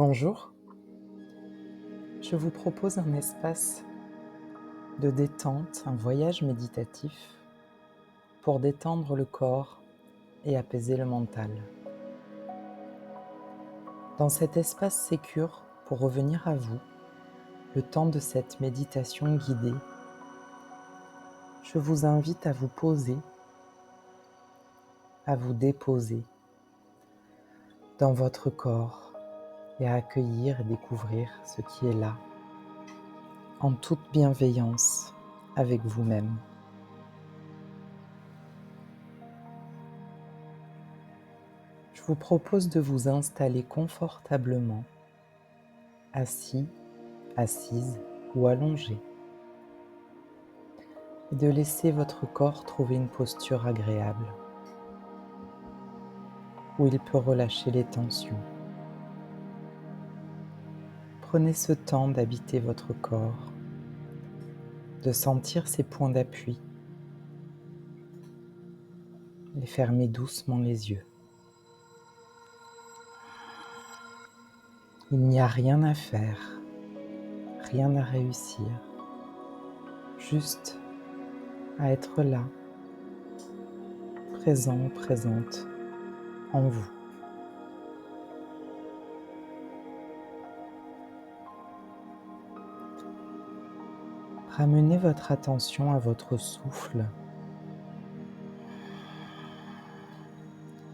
Bonjour, je vous propose un espace de détente, un voyage méditatif pour détendre le corps et apaiser le mental. Dans cet espace sécure, pour revenir à vous, le temps de cette méditation guidée, je vous invite à vous poser, à vous déposer dans votre corps et à accueillir et découvrir ce qui est là, en toute bienveillance avec vous-même. Je vous propose de vous installer confortablement, assis, assise ou allongé, et de laisser votre corps trouver une posture agréable, où il peut relâcher les tensions. Prenez ce temps d'habiter votre corps, de sentir ses points d'appui, et fermez doucement les yeux. Il n'y a rien à faire, rien à réussir, juste à être là, présent ou présente en vous. Ramenez votre attention à votre souffle.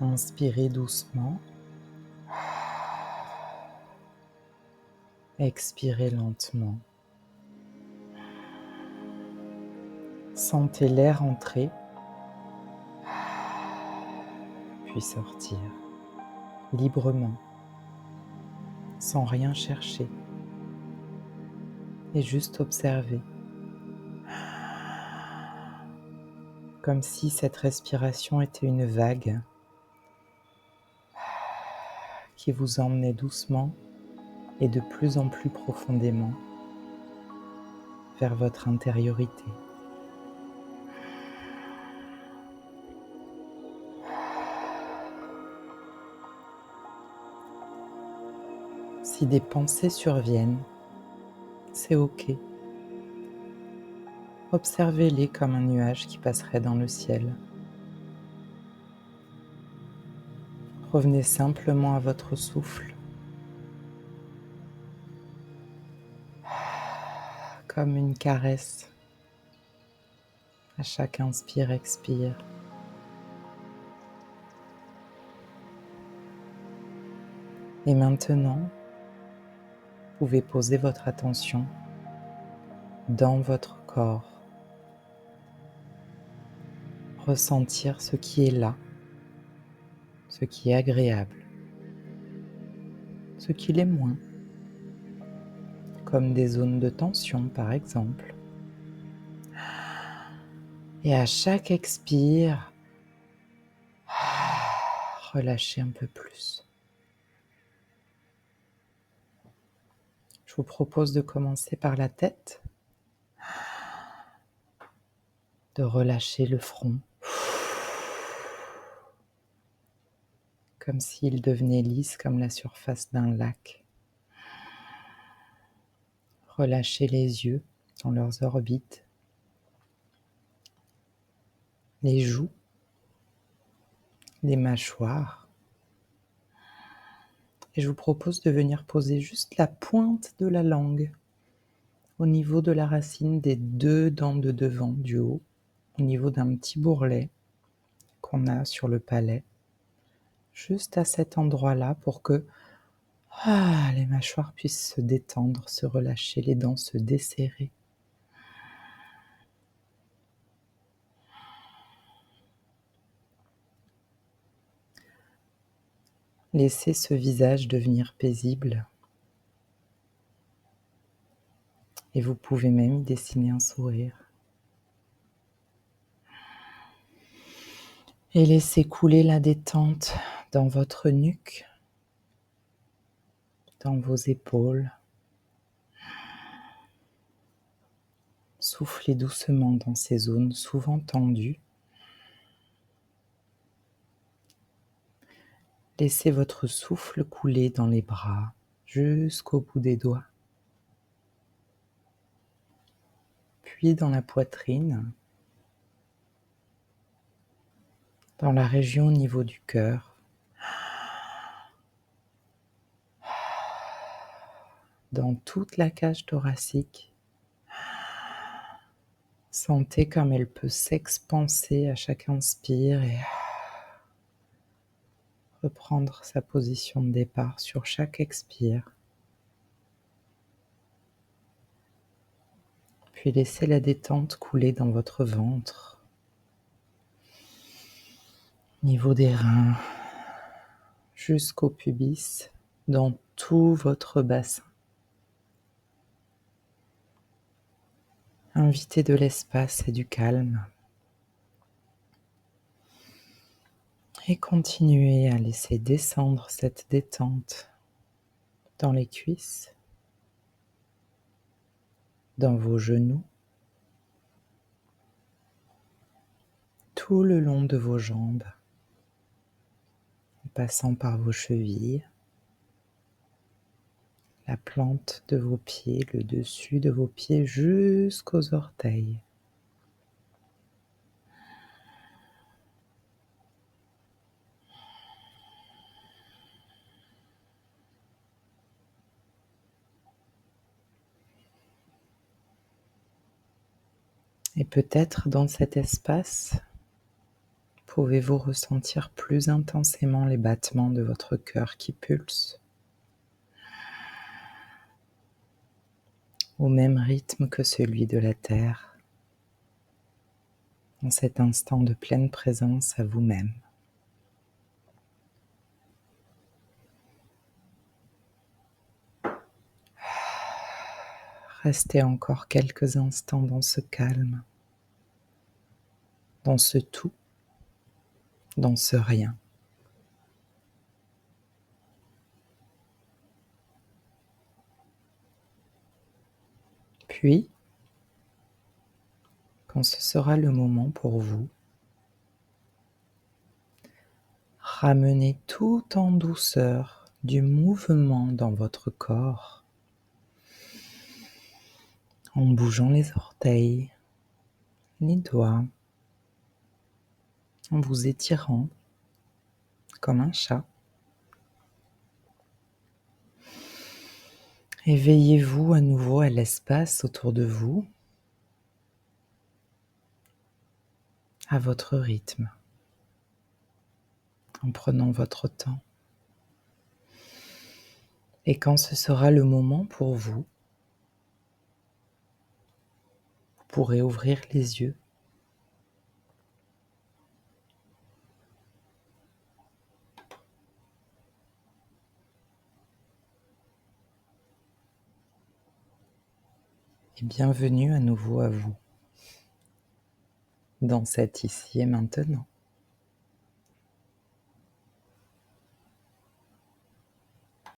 Inspirez doucement. Expirez lentement. Sentez l'air entrer, puis sortir, librement, sans rien chercher, et juste observer, comme si cette respiration était une vague qui vous emmenait doucement et de plus en plus profondément vers votre intériorité. Si des pensées surviennent, c'est OK. Observez-les comme un nuage qui passerait dans le ciel. Revenez simplement à votre souffle, comme une caresse à chaque inspire-expire. Et maintenant, vous pouvez poser votre attention dans votre corps, ressentir ce qui est là, ce qui est agréable, ce qui l'est moins, comme des zones de tension par exemple. Et à chaque expire, relâchez un peu plus. Je vous propose de commencer par la tête, de relâcher le front, comme s'il devenait lisse comme la surface d'un lac. Relâchez les yeux dans leurs orbites, les joues, les mâchoires. Et je vous propose de venir poser juste la pointe de la langue au niveau de la racine des 2 dents de devant du haut, au niveau d'un petit bourrelet qu'on a sur le palais, juste à cet endroit-là pour que les mâchoires puissent se détendre, se relâcher, les dents se desserrer. Laissez ce visage devenir paisible. Et vous pouvez même y dessiner un sourire. Et laissez couler la détente dans votre nuque, dans vos épaules. Soufflez doucement dans ces zones souvent tendues. Laissez votre souffle couler dans les bras, jusqu'au bout des doigts, puis dans la poitrine, dans la région au niveau du cœur, dans toute la cage thoracique. Sentez comme elle peut s'expanser à chaque inspire et reprendre sa position de départ sur chaque expire. Puis laissez la détente couler dans votre ventre, au niveau des reins, jusqu'au pubis, dans tout votre bassin. Invitez de l'espace et du calme. Et continuez à laisser descendre cette détente dans les cuisses, dans vos genoux, tout le long de vos jambes, en passant par vos chevilles, la plante de vos pieds, le dessus de vos pieds jusqu'aux orteils. Et peut-être dans cet espace, pouvez-vous ressentir plus intensément les battements de votre cœur qui pulse au même rythme que celui de la terre, en cet instant de pleine présence à vous-même. Restez encore quelques instants dans ce calme, dans ce tout, dans ce rien. Puis, quand ce sera le moment pour vous, ramenez tout en douceur du mouvement dans votre corps, en bougeant les orteils, les doigts, en vous étirant comme un chat. Éveillez-vous à nouveau à l'espace autour de vous, à votre rythme, en prenant votre temps. Et quand ce sera le moment pour vous, vous pourrez ouvrir les yeux. Et bienvenue à nouveau à vous, dans cet ici et maintenant.